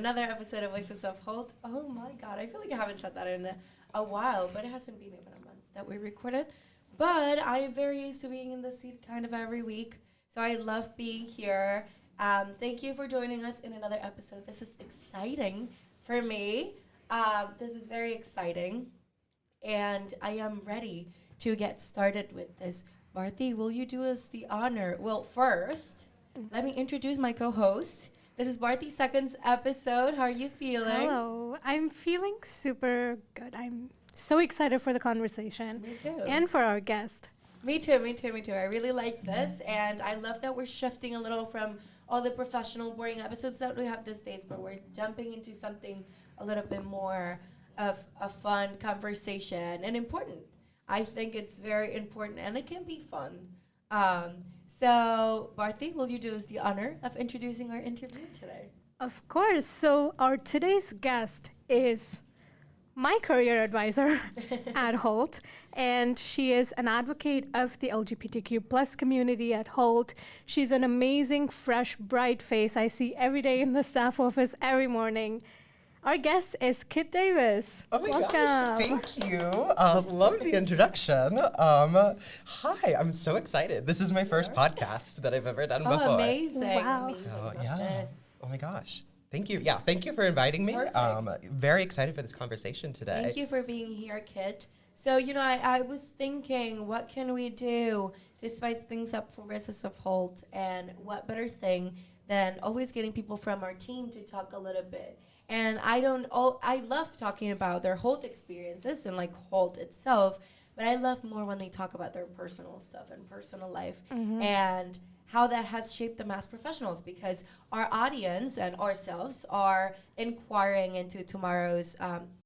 another episode of Voices of Hult. Oh my God, I feel like I haven't said that in a while, but it hasn't been even a month that we recorded. But I am very used to being in the seat kind of every week, so I love being here. Thank you for joining us in another episode. This is exciting for me. This is very exciting, and I am ready to get started with this. Bharti, will you do us the honor? Well, first, let me introduce my co-host. This is Bharti's second episode. How are you feeling? Hello. I'm feeling super good. I'm so excited for the conversation. Me too. And for our guest. Me too. I really like this, and I love that we're shifting a little from all the professional, boring episodes that we have these days, but we're jumping into something a little bit more of a fun conversation and important. I think it's very important, and it can be fun. So, Bharti, will you do us the honor of introducing our interview today? Of course. So our today's guest is my career advisor at Hult, and she is an advocate of the LGBTQ plus community at Hult. She's an amazing, fresh, bright face I see every day in the staff office every morning. Our guest is Kitt Davis. Oh my Welcome. gosh, thank you. Love the introduction. Hi, I'm so excited. This is my first podcast that I've ever done before. Amazing. Wow. Amazing. So, Love yeah. this. Oh my gosh. Thank you. Yeah, thank you for inviting me. Perfect. Very excited for this conversation today. Thank you for being here, Kitt. So, I was thinking, what can we do to spice things up for Voices of Hult? And what better thing than always getting people from our team to talk a little bit. And I love talking about their Hult experiences and like Hult itself, but I love more when they talk about their personal stuff and personal life and how that has shaped them as professionals, because our audience and ourselves are inquiring into tomorrow's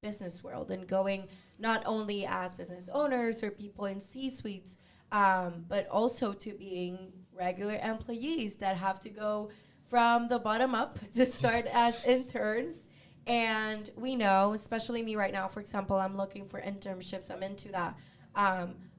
business world and going not only as business owners or people in C-suites, but also to being regular employees that have to go from the bottom up to start as interns. And we know, especially me right now, for example, I'm looking for internships. I'm into that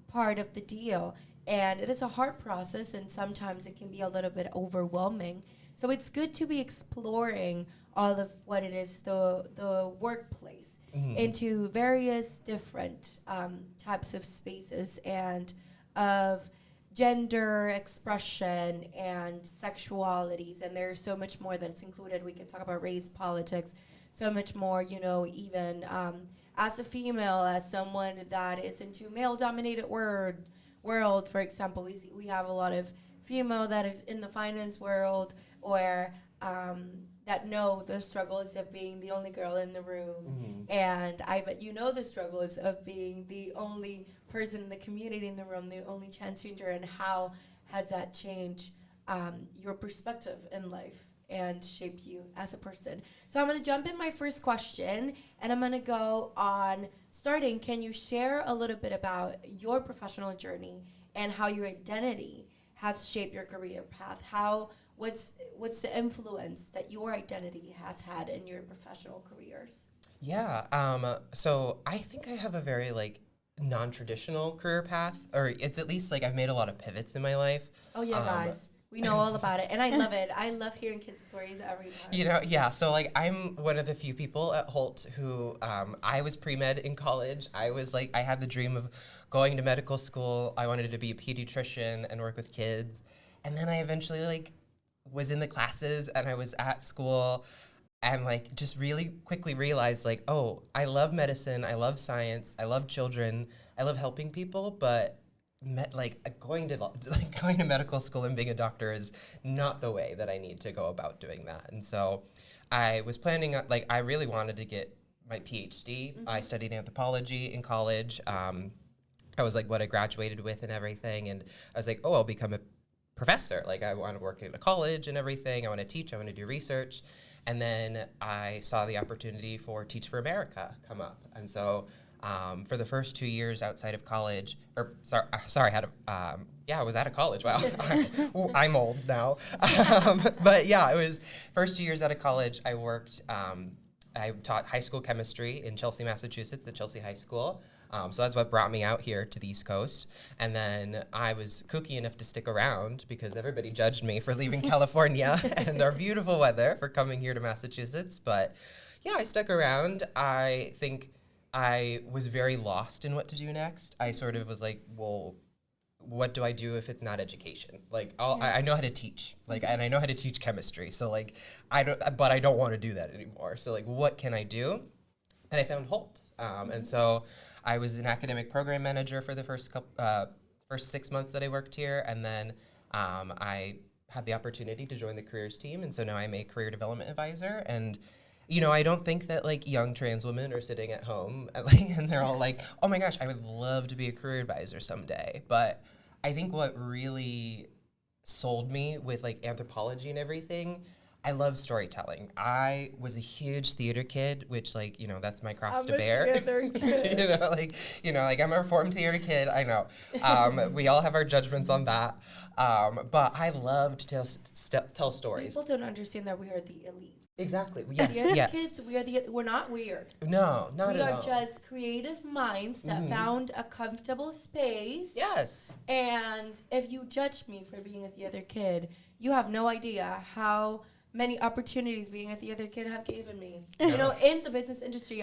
part of the deal. And it is a hard process, and sometimes it can be a little bit overwhelming. So it's good to be exploring all of what it is, the workplace, into various different types of spaces and of gender expression and sexualities. And there's so much more that's included. We can talk about race, politics, so much more, even as a female, as someone that is into male-dominated world, for example, we have a lot of female that are in the finance world, or that know the struggles of being the only girl in the room. And I bet you know the struggles of being the only person in the community in the room, the only transgender, and how has that changed your perspective in life and shaped you as a person. So I'm going to jump in my first question, and I'm going to go on starting. Can you share a little bit about your professional journey and how your identity has shaped your career path? What's the influence that your identity has had in your professional careers? Yeah, so I think I have a very non-traditional career path, or it's at least I've made a lot of pivots in my life. Oh yeah, guys. We know all about it, and I love it. I love hearing kids' stories every time. Yeah, so I'm one of the few people at Hult who, I was pre-med in college. I had the dream of going to medical school. I wanted to be a pediatrician and work with kids. And then I eventually was in the classes, and I was at school, and just really quickly realized oh, I love medicine, I love science, I love children, I love helping people, but going to medical school and being a doctor is not the way that I need to go about doing that. And so I was planning on, I really wanted to get my PhD. I studied anthropology in college. I was what I graduated with and everything. And I was I'll become a professor. I want to work at a college and everything. I want to teach. I want to do research. And then I saw the opportunity for Teach for America come up. And so for the first 2 years outside of college, I was out of college. Wow, I'm old now. But yeah, it was first 2 years out of college. I worked. I taught high school chemistry in Chelsea, Massachusetts, at Chelsea High School. So that's what brought me out here to the East Coast. And then I was kooky enough to stick around because everybody judged me for leaving California and our beautiful weather for coming here to Massachusetts. But yeah, I stuck around. I think I was very lost in what to do next. I sort of was like, well, what do I do if it's not education? Like, I know how to teach, like, and I know how to teach chemistry. So like, I don't want to do that anymore. So like, what can I do? And I found Hult. And so I was an academic program manager for the first 6 months that I worked here. And then I had the opportunity to join the careers team. And so now I'm a career development advisor. And you know, I don't think that like young trans women are sitting at home and they're all like, oh my gosh, I would love to be a career advisor someday. But I think what really sold me with like anthropology and everything, I love storytelling. I was a huge theater kid, which like, you know, that's my cross to bear. you know, like I'm a reformed theater kid, I know. We all have our judgments on that. But I love to tell stories. People don't understand that we are the elite. Exactly. Yes. We are yes. the kids. We're not weird. No, not we at are all. just creative minds that found a comfortable space. Yes. And if you judge me for being a theater kid, you have no idea how many opportunities being a theater kid have given me. You know, in the business industry,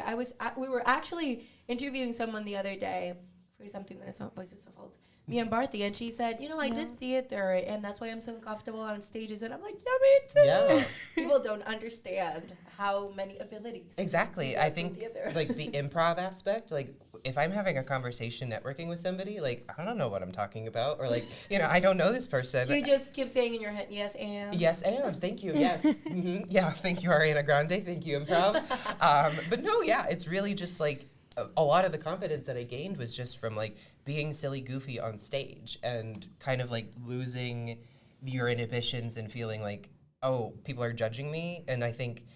we were actually interviewing someone the other day for something that is not Voices of Hult. Me and Barthy, and she said, you know, I did theater, and that's why I'm so comfortable on stages. And I'm like, yeah, me too. Yeah. People don't understand how many abilities. Exactly. I think like the improv aspect, like if I'm having a conversation networking with somebody, like I don't know what I'm talking about, or like, you know, I don't know this person. You just keep saying in your head, yes, and. Yes, and. Thank you. Yes. Yeah. Thank you, Ariana Grande. Thank you, improv. But no, yeah, it's really just like a lot of the confidence that I gained was just from like being silly goofy on stage and kind of like losing your inhibitions and feeling like, oh, people are judging me. And I think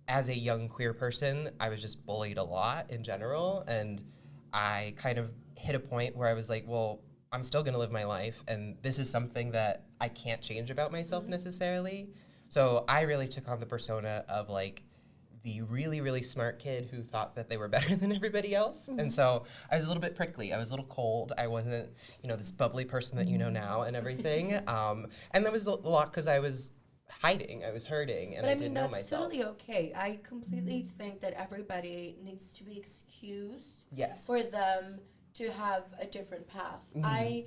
as a young queer person, I was just bullied a lot in general. And I kind of hit a point where I was like, well, I'm still going to live my life. And this is something that I can't change about myself necessarily. So I really took on the persona of like, the really, really smart kid who thought that they were better than everybody else. And so I was a little bit prickly. I was a little cold. I wasn't, you know, this bubbly person that you know now and everything. And that was a lot because I was hiding. I was hurting and I didn't know myself. That's totally okay. I completely think that everybody needs to be excused for them to have a different path. I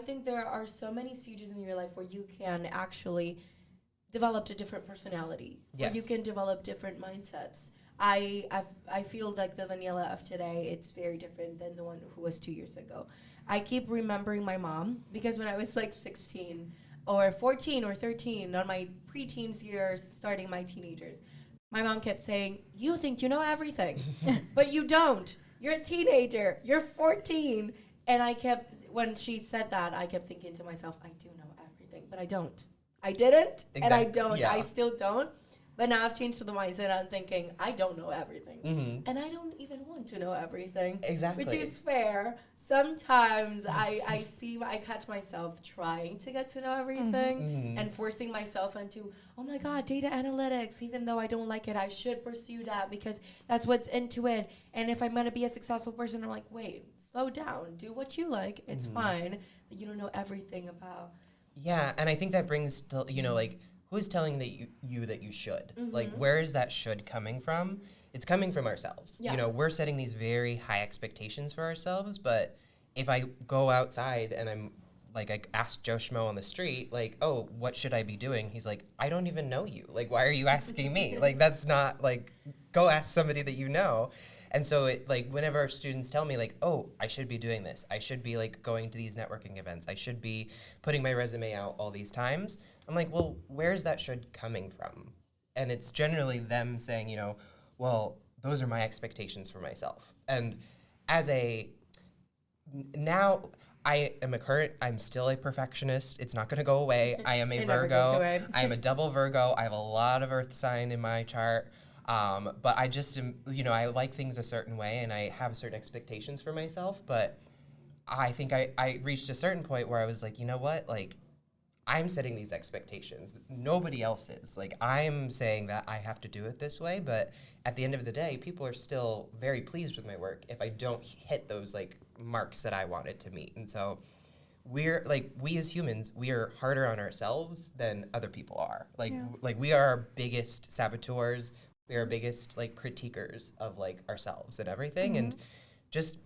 think there are so many stages in your life where you can actually developed a different personality. Yes. Or you can develop different mindsets. I feel like the Daniela of today, it's very different than the one who was 2 years ago. I keep remembering my mom because when I was like 16 or 14 or 13, on my preteens years, starting my teenagers, my mom kept saying, you think you know everything, but you don't. You're a teenager. You're 14. And when she said that, I kept thinking to myself, I do know everything, but I don't. I didn't, and I don't. Yeah. I still don't. But now I've changed to the mindset. I'm thinking, I don't know everything. And I don't even want to know everything. Exactly. Which is fair. Sometimes I catch myself trying to get to know everything and forcing myself into, oh my God, data analytics. Even though I don't like it, I should pursue that because that's what's into it. And if I'm going to be a successful person, I'm like, wait, slow down. Do what you like. It's fine. But you don't know everything about. Yeah, and I think that brings to, you know, like, who's telling that you should? Like, where is that should coming from? It's coming from ourselves. Yeah. You know, we're setting these very high expectations for ourselves, but if I go outside and I'm, like, I ask Joe Schmo on the street, like, oh, what should I be doing? He's like, I don't even know you. Like, why are you asking me? Like, that's not, like, go ask somebody that you know. And so, it, like, whenever students tell me, like, oh, I should be doing this. I should be, like, going to these networking events. I should be putting my resume out all these times. I'm like, well, where's that should coming from? And it's generally them saying, you know, well, those are my expectations for myself. And now I'm still a perfectionist. It's not going to go away. I am a Virgo. I am a double Virgo. I have a lot of earth sign in my chart. But I just am, you know, I like things a certain way and I have certain expectations for myself, but I think I reached a certain point where I was like, you know what, like, I'm setting these expectations. Nobody else is. Like, I'm saying that I have to do it this way, but at the end of the day, people are still very pleased with my work if I don't hit those like marks that I wanted to meet. And so we're like, we as humans, we are harder on ourselves than other people are. Like, like we are our biggest saboteurs. We are our biggest like critiquers of like ourselves and everything. And just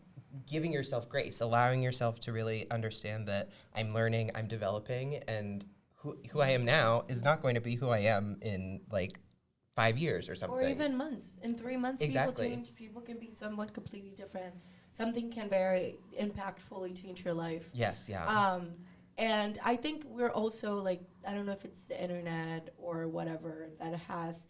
giving yourself grace, allowing yourself to really understand that I'm learning, I'm developing, and who I am now is not going to be who I am in like 5 years or something. Or even months. In 3 months, Exactly. people change. People can be someone completely different. Something can very impactfully change your life. Yes, yeah. And I think we're also like, I don't know if it's the internet or whatever that has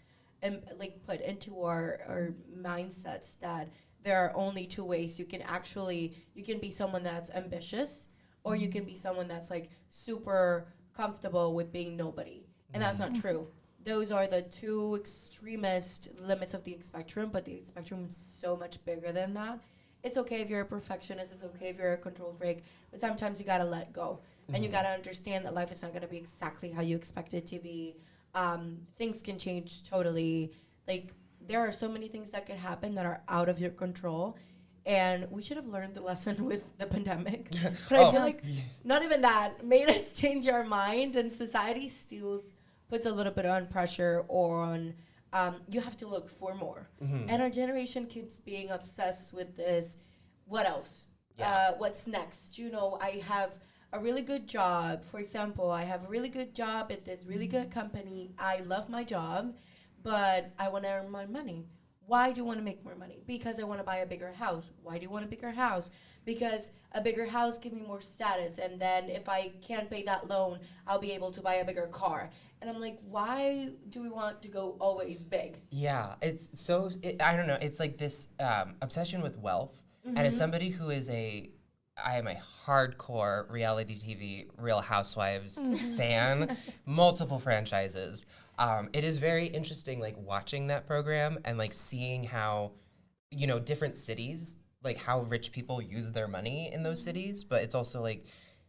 like put into our mindsets that there are only two ways you can be someone that's ambitious, or you can be someone that's like super comfortable with being nobody. And that's not true. Those are the two extremist limits of the spectrum, but the spectrum is so much bigger than that. It's okay if you're a perfectionist, it's okay if you're a control freak, but sometimes you gotta let go. And you gotta understand that life is not gonna be exactly how you expect it to be. Things can change totally. Like, there are so many things that could happen that are out of your control, and we should have learned the lesson with the pandemic. But I feel like not even that made us change our mind, and society still puts a little bit on pressure on you have to look for more. And our generation keeps being obsessed with this, what else? What's next? You know, I have a really good job. For example, I have a really good job at this really good company. I love my job, but I want to earn more money. Why do you want to make more money? Because I want to buy a bigger house. Why do you want a bigger house? Because a bigger house gives me more status, and then if I can't pay that loan, I'll be able to buy a bigger car. And I'm like, why do we want to go always big? Yeah, it's so, I don't know, it's like this obsession with wealth. And as somebody who is I am a hardcore reality TV, Real Housewives fan, multiple franchises. It is very interesting, like, watching that program and, like, seeing how, you know, different cities, like, how rich people use their money in those cities. But it's also, like,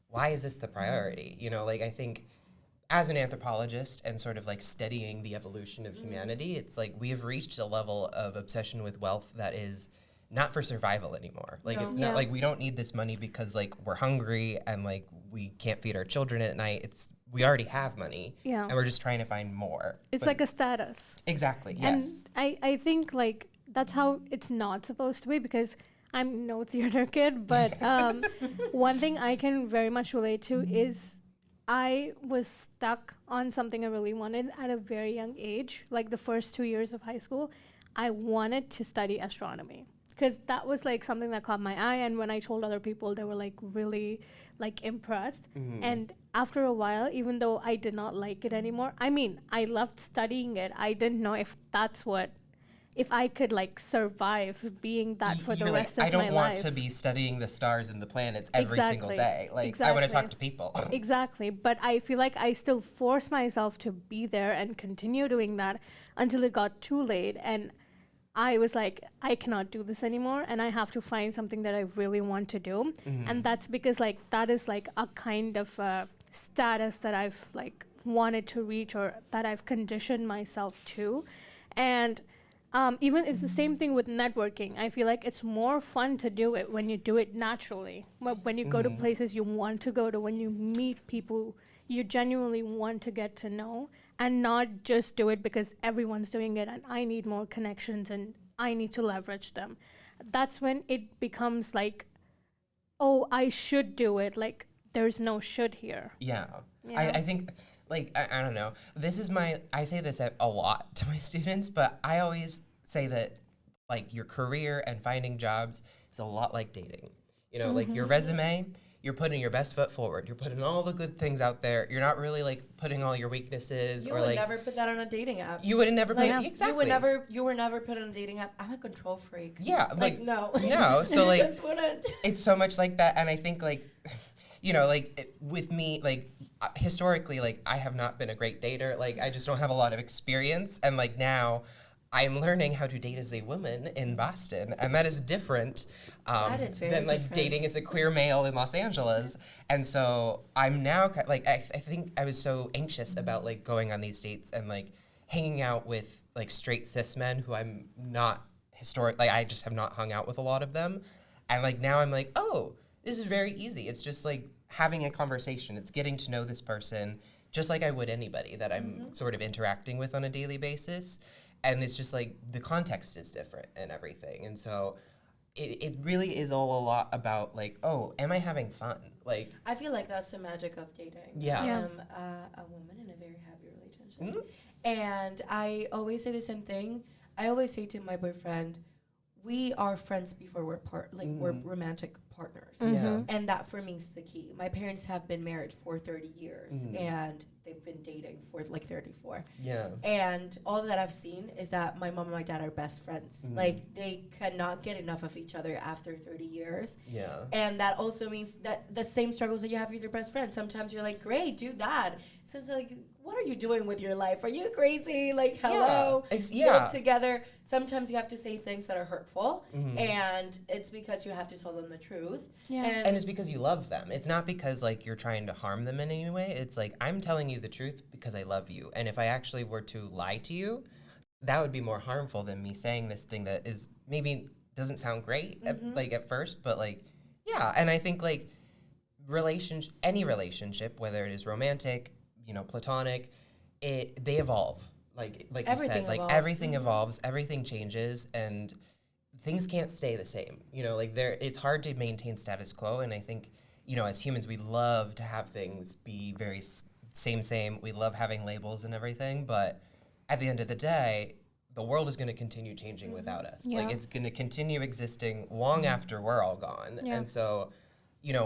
why is this the priority? You know, like, I think as an anthropologist and sort of, like, studying the evolution of humanity, it's, like, we have reached a level of obsession with wealth that is not for survival anymore. Like, it's not like we don't need this money because, like, we're hungry and, like, we can't feed our children at night. It's, we already have money, and we're just trying to find more. It's like a status. Exactly, yes. And I think, like, that's how it's not supposed to be, because I'm no theater kid, but one thing I can very much relate to is I was stuck on something I really wanted at a very young age. Like, the first 2 years of high school, I wanted to study astronomy, because that was like something that caught my eye, and when I told other people, they were like really like impressed. And after a while, even though I did not like it anymore, I mean, I loved studying it, I didn't know if that's what, if I could like survive being that for the rest of my life. I don't want to be studying the stars and the planets every single day. Like, I want to talk to people. Exactly. But I feel like I still forced myself to be there and continue doing that until it got too late, and I was like, I cannot do this anymore, and I have to find something that I really want to do. And that's because, like, that is like a kind of status that I've like wanted to reach, or that I've conditioned myself to. And even it's the same thing with networking. I feel like it's more fun to do it when you do it naturally. When you go to places you want to go to, when you meet people you genuinely want to get to know, and not just do it because everyone's doing it and I need more connections and I need to leverage them. That's when it becomes like, oh, I should do it. Like, there's no should here. Yeah. I think, like, I don't know. This is I say this a lot to my students, but I always say that, like, your career and finding jobs is a lot like dating. You know, like, your resume, you're putting your best foot forward. You're putting all the good things out there. You're not really, like, putting all your weaknesses. You would never put that on a dating app. You would never like, put exactly. You were never put on a dating app. I'm a control freak. Yeah, like no. No, so like just wouldn't. It's so much like that, and I think, like, you know, like, with me, like, historically, like, I have not been a great dater. Like, I just don't have a lot of experience, and, like, now I'm learning how to date as a woman in Boston, and that is different That is very than like different. dating as a queer male in Los Angeles. And so I'm now like I think I was so anxious about like going on these dates and like hanging out with like straight cis men who I'm not like I just have not hung out with a lot of them. And like now I'm like, oh, this is very easy. It's just like having a conversation. It's getting to know this person just like I would anybody that I'm sort of interacting with on a daily basis. And it's just like the context is different and everything. And so it really is all a lot about like, oh, am I having fun? Like, I feel like that's the magic of dating. Yeah. I Yeah. am a woman in a very happy relationship. And I always say the same thing. I always say to my boyfriend, we are friends before we're we're romantic partners. Yeah. And that for me is the key. My parents have been married for 30 years and they've been dating for like 34. Yeah. And all that I've seen is that my mom and my dad are best friends. Like they cannot get enough of each other after 30 years. Yeah. And that also means that the same struggles that you have with your best friend. Sometimes you're like, great, do that. So it's like, what are you doing with your life? Are you crazy? Like, hello, Yeah. get together. Sometimes you have to say things that are hurtful, and it's because you have to tell them the truth. Yeah. And it's because you love them. It's not because like you're trying to harm them in any way. It's like I'm telling you the truth because I love you. And if I actually were to lie to you, that would be more harmful than me saying this thing that is maybe doesn't sound great at first, but like yeah. And I think like any relationship, whether it is romantic, platonic, they evolve. Like you Everything said, like evolves. everything evolves, everything changes, and things can't stay the same. It's hard to maintain status quo, and I think, as humans, we love to have things be very same. We love having labels and everything, but at the end of the day, the world is going to continue changing without us. Yeah. Like it's going to continue existing long after we're all gone, Yeah. and so,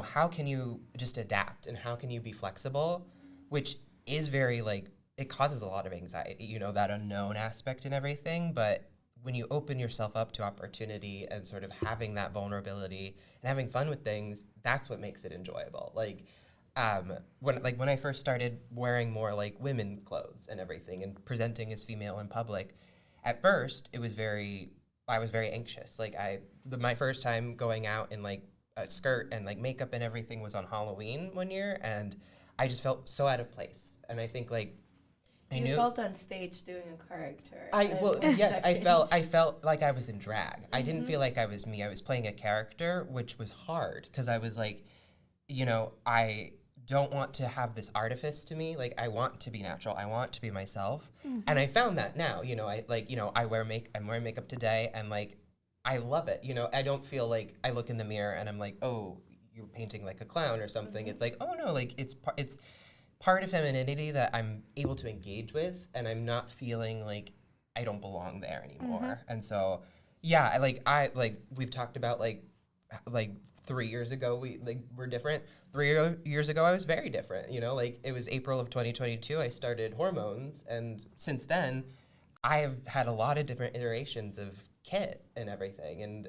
how can you just adapt and how can you be flexible, which is very like. It causes a lot of anxiety, that unknown aspect and everything. But when you open yourself up to opportunity and sort of having that vulnerability and having fun with things, that's what makes it enjoyable. Like, when I first started wearing more like women clothes and everything and presenting as female in public, at first I was very anxious. Like my first time going out in like a skirt and like makeup and everything was on Halloween one year, and I just felt so out of place. And I think like, You felt on stage doing a character. I Second. felt like I was in drag. I didn't feel like I was me. I was playing a character, which was hard because I was like, I don't want to have this artifice to me. Like I want to be natural. I want to be myself. And I found that now, I'm wearing makeup today and like I love it. I don't feel like I look in the mirror and I'm like, "Oh, you're painting like a clown or something." It's like, "Oh no, like it's part of femininity that I'm able to engage with, and I'm not feeling like I don't belong there anymore." And so, yeah, we've talked about like 3 years ago we're different. 3 years ago I was very different. Like it was April of 2022. I started hormones, and since then, I've had a lot of different iterations of Kitt and everything. And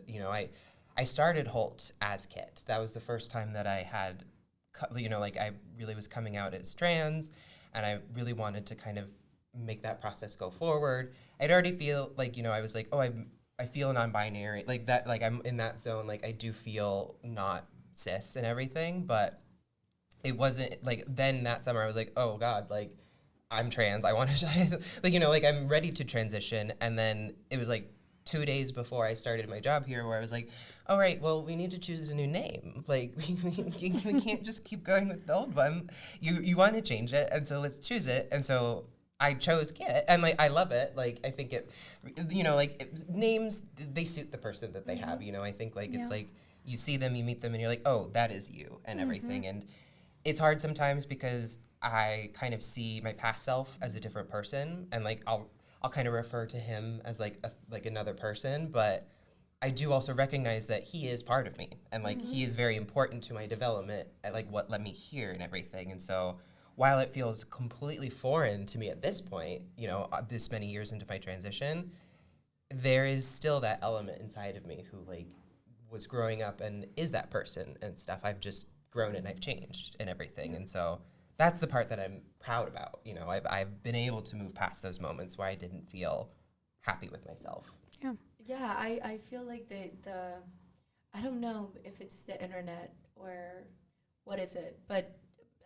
I started Hult as Kitt. That was the first time that I had. I really was coming out as trans, and I really wanted to kind of make that process go forward. I'd already feel like, I was like, oh, I feel non-binary, like that, like I'm in that zone, like I do feel not cis and everything, but it wasn't like then that summer I was like, oh God, like I'm trans, I want to, like I'm ready to transition. And then it was like 2 days before I started my job here where I was like, all right, well, we need to choose a new name. Like, we can't just keep going with the old one. You want to change it, and so let's choose it. And so I chose Kitt, and like I love it. Like I think names, they suit the person that they have. I think like it's like you see them, you meet them, and you're like, oh, that is you, and everything. And it's hard sometimes because I kind of see my past self as a different person, and like I'll kind of refer to him as like another person, but I do also recognize that he is part of me, and like he is very important to my development at like what let me hear and everything. And so while it feels completely foreign to me at this point, this many years into my transition, there is still that element inside of me who like was growing up and is that person and stuff. I've just grown and I've changed and everything. And so that's the part that I'm proud about. I've been able to move past those moments where I didn't feel happy with myself. Yeah, I feel like the I don't know if it's the internet or what is it, but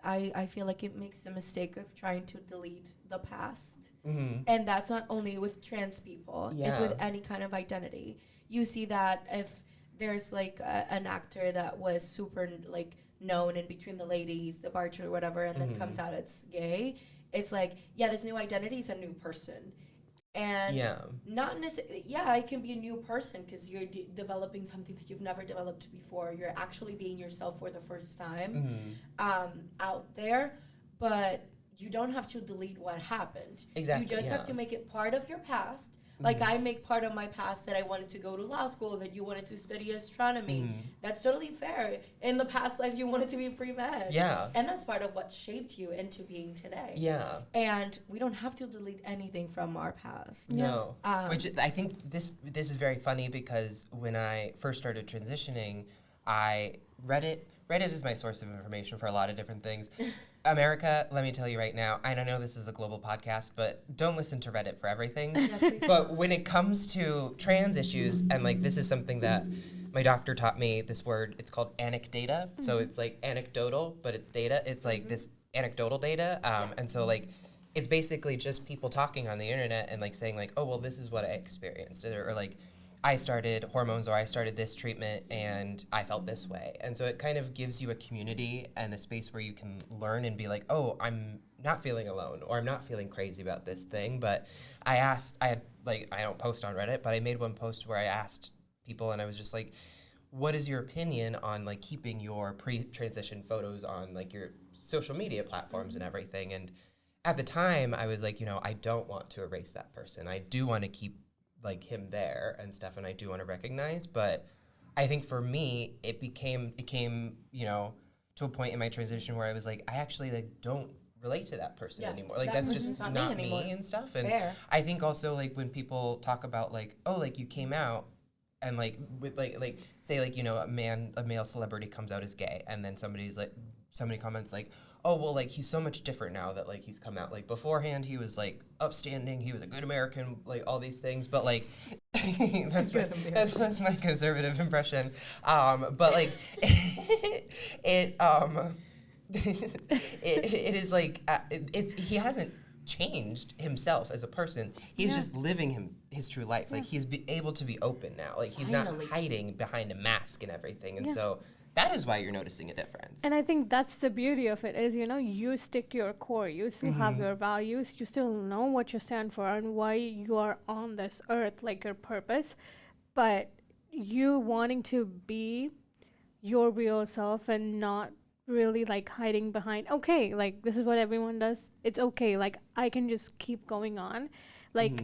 I feel like it makes the mistake of trying to delete the past. Mm-hmm. And that's not only with trans people, it's with any kind of identity. You see that if there's like an actor that was super like known in between the ladies, the bartender, whatever, and then comes out it's gay, it's like, yeah, this new identity is a new person. And not necessarily, yeah, it can be a new person because you're developing something that you've never developed before. You're actually being yourself for the first time out there, but you don't have to delete what happened. Exactly. You just have to make it part of your past. Like I make part of my past that I wanted to go to law school, that you wanted to study astronomy. That's totally fair. In the past life, you wanted to be pre-med. Yeah. And that's part of what shaped you into being today. Yeah. And we don't have to delete anything from our past. No. Which I think this is very funny because when I first started transitioning, Reddit is my source of information for a lot of different things. America, let me tell you right now, and I know this is a global podcast, but don't listen to Reddit for everything. Yes, please. But when it comes to trans issues, and like this is something that my doctor taught me, this word, it's called anecdata. So it's like anecdotal, but it's data. It's like this anecdotal data. And so like, it's basically just people talking on the internet and like saying like, oh, well, this is what I experienced. Or like, I started hormones or I started this treatment and I felt this way. And so it kind of gives you a community and a space where you can learn and be like, oh, I'm not feeling alone or I'm not feeling crazy about this thing. But I don't post on Reddit, but I made one post where I asked people and I was just like, what is your opinion on like keeping your pre-transition photos on like your social media platforms and everything? And at the time I was like, I don't want to erase that person. I do want to keep like him there and stuff, and I do want to recognize, but I think for me it came to a point in my transition where I was like, I actually like don't relate to that person anymore. Like that's just not me and stuff. And I think also like when people talk about like, oh, like you came out and like with like say like a male celebrity comes out as gay and then somebody comments like, oh, well, like, he's so much different now that, like, he's come out. Like, beforehand, he was, like, upstanding. He was a good American, like, all these things. But, like, that's my conservative impression. But, like, it is, like, he hasn't changed himself as a person. He's just living his true life. Like, he's able to be open now. Like, he's not hiding behind a mask and everything. And so that is why you're noticing a difference. And I think that's the beauty of it is, you stick to your core. You still have your values. You still know what you stand for and why you are on this earth, like your purpose. But you wanting to be your real self and not really like hiding behind, okay, like this is what everyone does. It's okay. Like I can just keep going on. Like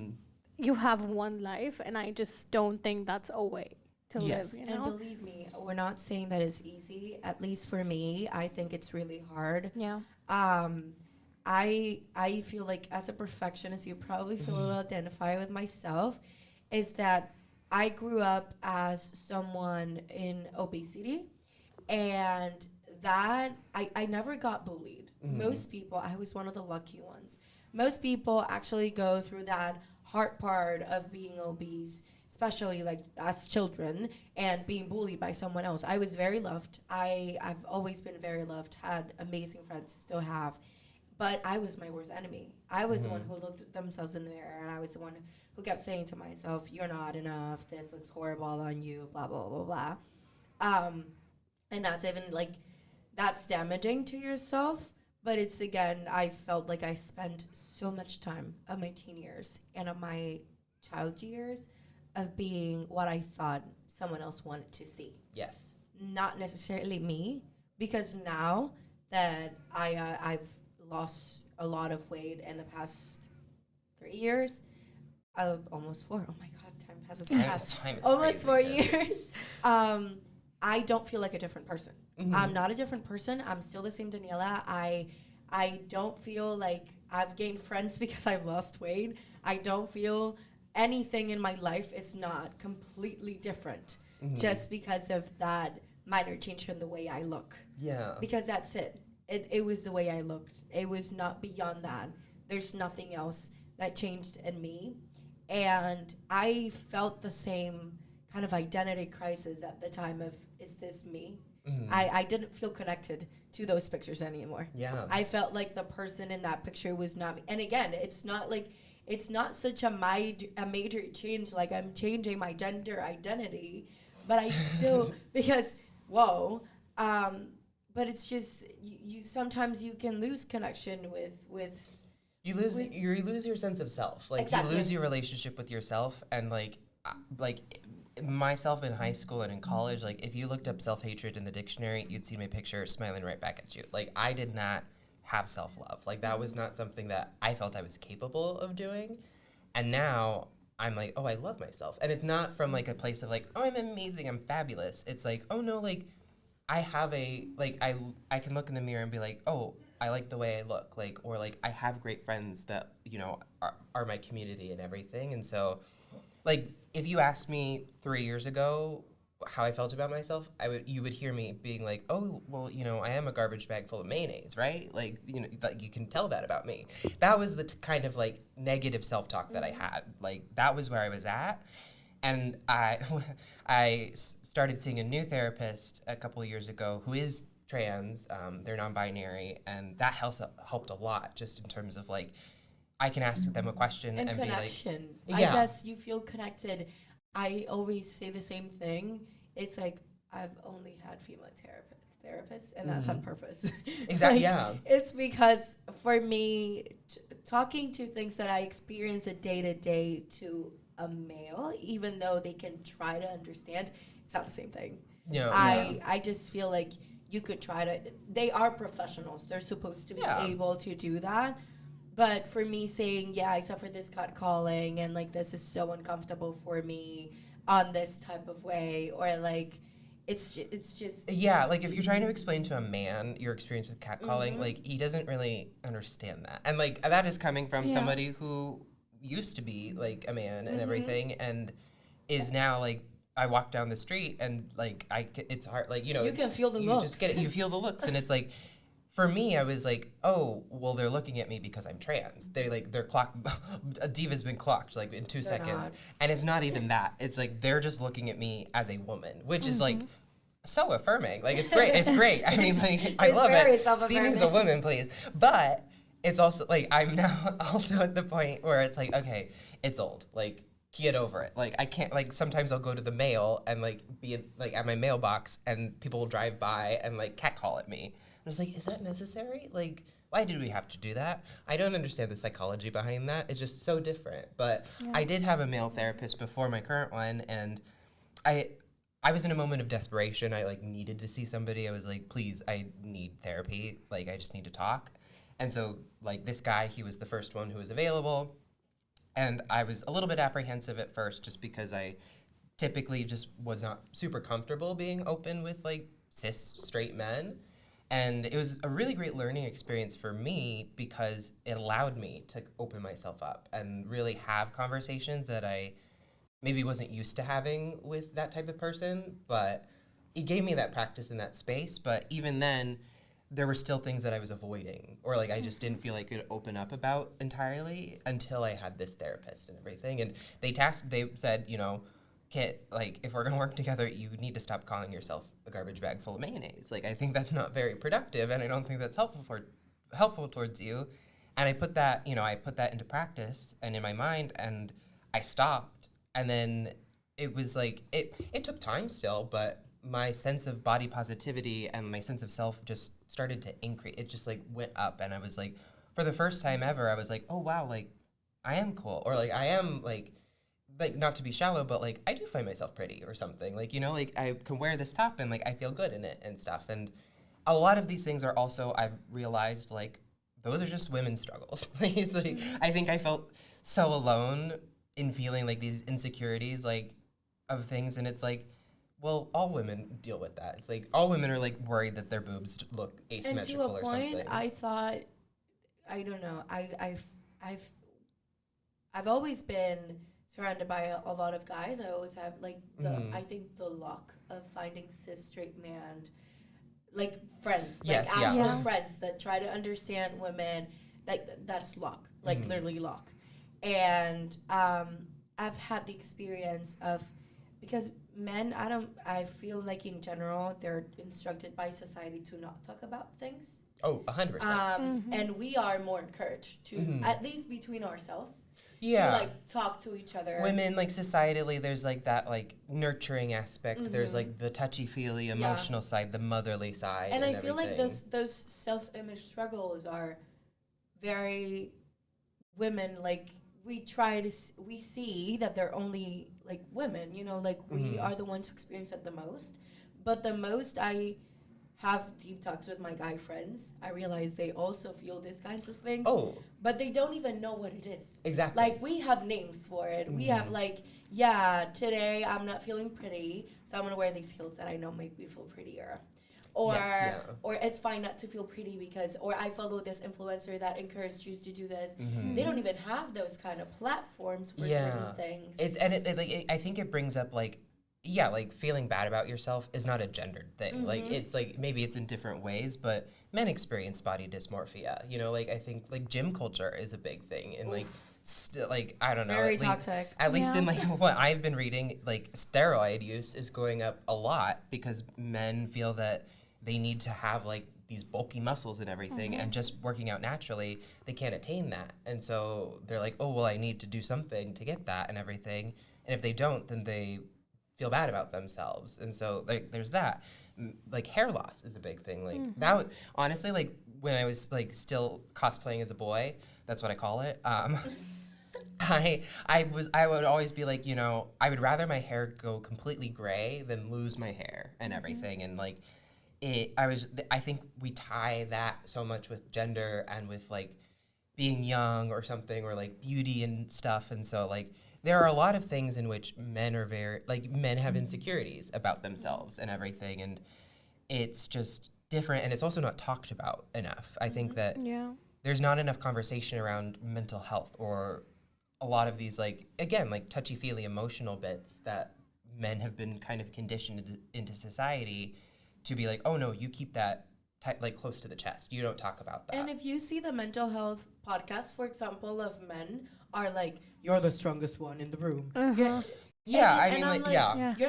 you have one life and I just don't think that's a way to live, And believe me, we're not saying that it's easy. At least for me, I think it's really hard. Yeah. I feel like as a perfectionist, you probably feel a little identify with myself, is that I grew up as someone in obesity, and that I never got bullied. Most people, I was one of the lucky ones. Most people actually go through that hard part of being obese, especially like as children, and being bullied by someone else. I was very loved. I've always been very loved, had amazing friends, still have. But I was my worst enemy. I was the one who looked at themselves in the mirror, and I was the one who kept saying to myself, you're not enough, this looks horrible on you, blah, blah, blah, blah. And that's even like, that's damaging to yourself. But it's, again, I felt like I spent so much time of my teen years and of my child years of being what I thought someone else wanted to see. Yes. Not necessarily me, because now that I've lost a lot of weight in the past 3 years, almost 4. Oh my God, time passes fast. Almost 4 years. I don't feel like a different person. I'm not a different person. I'm still the same Daniela. I don't feel like I've gained friends because I've lost weight. I don't feel anything in my life is not completely different just because of that minor change in the way I look. Yeah. Because that's it. It was the way I looked. It was not beyond that. There's nothing else that changed in me. And I felt the same kind of identity crisis at the time of, is this me? I didn't feel connected to those pictures anymore. Yeah. I felt like the person in that picture was not me. And again, it's not such a major change, like I'm changing my gender identity, but I still, because, but it's just, you sometimes you can lose connection with You lose your sense of self. Like, Exactly. you lose your relationship with yourself, and like myself in high school and in college, like if you looked up self-hatred in the dictionary, you'd see my picture smiling right back at you. Like, I did not have self-love. Like, that was not something that I felt I was capable of doing. And now I'm like, oh, I love myself. And it's not from like a place of like, oh, I'm amazing, I'm fabulous. It's like, oh no, like I have I can look in the mirror and be like, oh, I like the way I look, like, or like I have great friends that, you know, are my community and everything. And so, like, if you asked me 3 years ago how I felt about myself, you would hear me being like, oh, well, you know, I am a garbage bag full of mayonnaise, right? Like, you know, like you can tell that about me. That was the kind of like negative self-talk that I had. Like, that was where I was at. And I started seeing a new therapist a couple of years ago who is trans, they're non-binary, and that helped a lot, just in terms of like, I can ask them a question and connection. be like, yeah. I guess you feel connected. I always say the same thing. It's like, I've only had female therapists, and that's on purpose. Exactly, Like, yeah. It's because for me, talking to things that I experience a day-to-day to a male, even though they can try to understand, it's not the same thing. No, I just feel like you could try to, they are professionals. They're supposed to be able to do that. But for me saying, yeah, I suffered this catcalling and like this is so uncomfortable for me on this type of way, or like it's just yeah, like if you're trying to explain to a man your experience with catcalling, like he doesn't really understand that. And like that is coming from somebody who used to be like a man and everything, and is now like, I walk down the street and like it's hard, like, you know, you can feel the looks. You feel the looks, and it's like, for me, I was like, oh, well, they're looking at me because I'm trans. They're clocked. A diva's been clocked like in 2 seconds, not. and it's not even that. It's like they're just looking at me as a woman, which is like so affirming. Like, it's great. It's great. I mean, like, I love it. See me as a woman, please. But it's also like, I'm now also at the point where it's like, okay, it's old. Like, get over it. Like, I can't, like, sometimes I'll go to the mail and like be like at my mailbox, and people will drive by and like catcall at me. I was like, is that necessary? Like, why did we have to do that? I don't understand the psychology behind that. It's just so different. But I did have a male therapist before my current one, and I was in a moment of desperation. I like needed to see somebody. I was like, please, I need therapy. Like, I just need to talk. And so like this guy, he was the first one who was available. And I was a little bit apprehensive at first, just because I typically just was not super comfortable being open with like cis straight men. And it was a really great learning experience for me, because it allowed me to open myself up and really have conversations that I maybe wasn't used to having with that type of person. But it gave me that practice in that space. But even then, there were still things that I was avoiding, or like I just didn't feel like I could open up about entirely until I had this therapist and everything. And they said, you know, Kitt, like, if we're gonna work together, you need to stop calling yourself a garbage bag full of mayonnaise. Like, I think that's not very productive, and I don't think that's helpful towards you. And I put that into practice and in my mind, and I stopped. And then it was like, it took time still, but my sense of body positivity and my sense of self just started to increase. It just like went up, and I was like, for the first time ever, I was like, oh wow, like I am cool, or like I am like not to be shallow, but like I do find myself pretty or something. Like, you know, like I can wear this top and like I feel good in it and stuff. And a lot of these things are also, I've realized, like those are just women's struggles. Like, it's like, I think I felt so alone in feeling like these insecurities, like of things. And it's like, well, all women deal with that. It's like all women are like worried that their boobs look asymmetrical or something. And to a point, I thought, I don't know, I've always been surrounded by a lot of guys. I always have like I think the luck of finding cis straight man, like friends, yes, like actual friends that try to understand women. Like that's luck, like literally luck. And I've had the experience of, because men, I feel like in general, they're instructed by society to not talk about things. Oh, 100%. And we are more encouraged to, at least between ourselves, Yeah. to like talk to each other. Women, like societally, there's like that like nurturing aspect. There's like the touchy-feely emotional side, the motherly side, and I feel everything. like those self-image struggles are very women, like we see that they're only like women, you know, like we are the ones who experience it the most. But the most I have deep talks with my guy friends, I realize they also feel these kinds of things. Oh. But they don't even know what it is. Exactly. Like, we have names for it. We have, like, yeah, today I'm not feeling pretty, so I'm going to wear these heels that I know make me feel prettier. Or, or it's fine not to feel pretty because, or I follow this influencer that encouraged you to do this. They don't even have those kind of platforms for certain things. I think it brings up, like, like feeling bad about yourself is not a gendered thing. Like, it's like, maybe it's in different ways, but men experience body dysmorphia. You know, like, I think, like, gym culture is a big thing. And, like, like, I don't know. Very toxic. At least in, like, what I've been reading, like, steroid use is going up a lot because men feel that they need to have, like, these bulky muscles and everything, and just working out naturally, they can't attain that. And so they're like, oh, well, I need to do something to get that and everything. And if they don't, then they feel bad about themselves. And so, like, there's that. Like, hair loss is a big thing. Like, that was, honestly, like, when I was, like, still cosplaying as a boy, that's what I call it, I would always be like, you know, I would rather my hair go completely gray than lose my hair and everything. And, like, I think we tie that so much with gender and with, like, being young or something, or, like, beauty and stuff. And so, like, there are a lot of things in which men are men have insecurities about themselves and everything, and it's just different, and it's also not talked about enough. I think that there's not enough conversation around mental health, or a lot of these, like, again, like, touchy-feely emotional bits that men have been kind of conditioned into society to be like, oh no, you keep that like close to the chest. You don't talk about that. And if you see the mental health podcast, for example, of men are like, you're the strongest one in the room. You're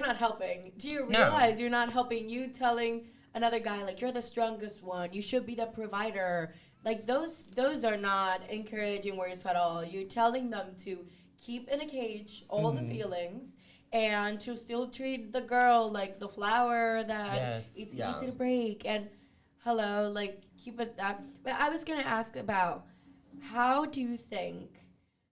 not helping. Do you realize you're not helping? You telling another guy, like, you're the strongest one, you should be the provider. Like, those are not encouraging words at all. You're telling them to keep in a cage all the feelings, and to still treat the girl like the flower that it's easy to break. And hello, like, keep it that. But I was going to ask about, how do you think,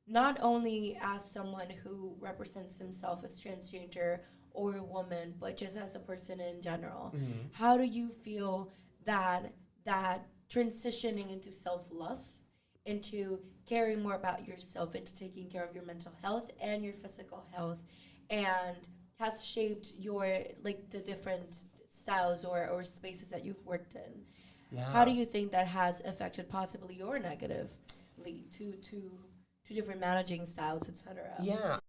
not only as someone who represents himself as transgender or a woman, but just as a person in general, how do you feel that transitioning into self-love, into caring more about yourself, into taking care of your mental health and your physical health, and has shaped your, like, the different styles or spaces that you've worked in? How do you think that has affected possibly or negatively to different managing styles, etc.?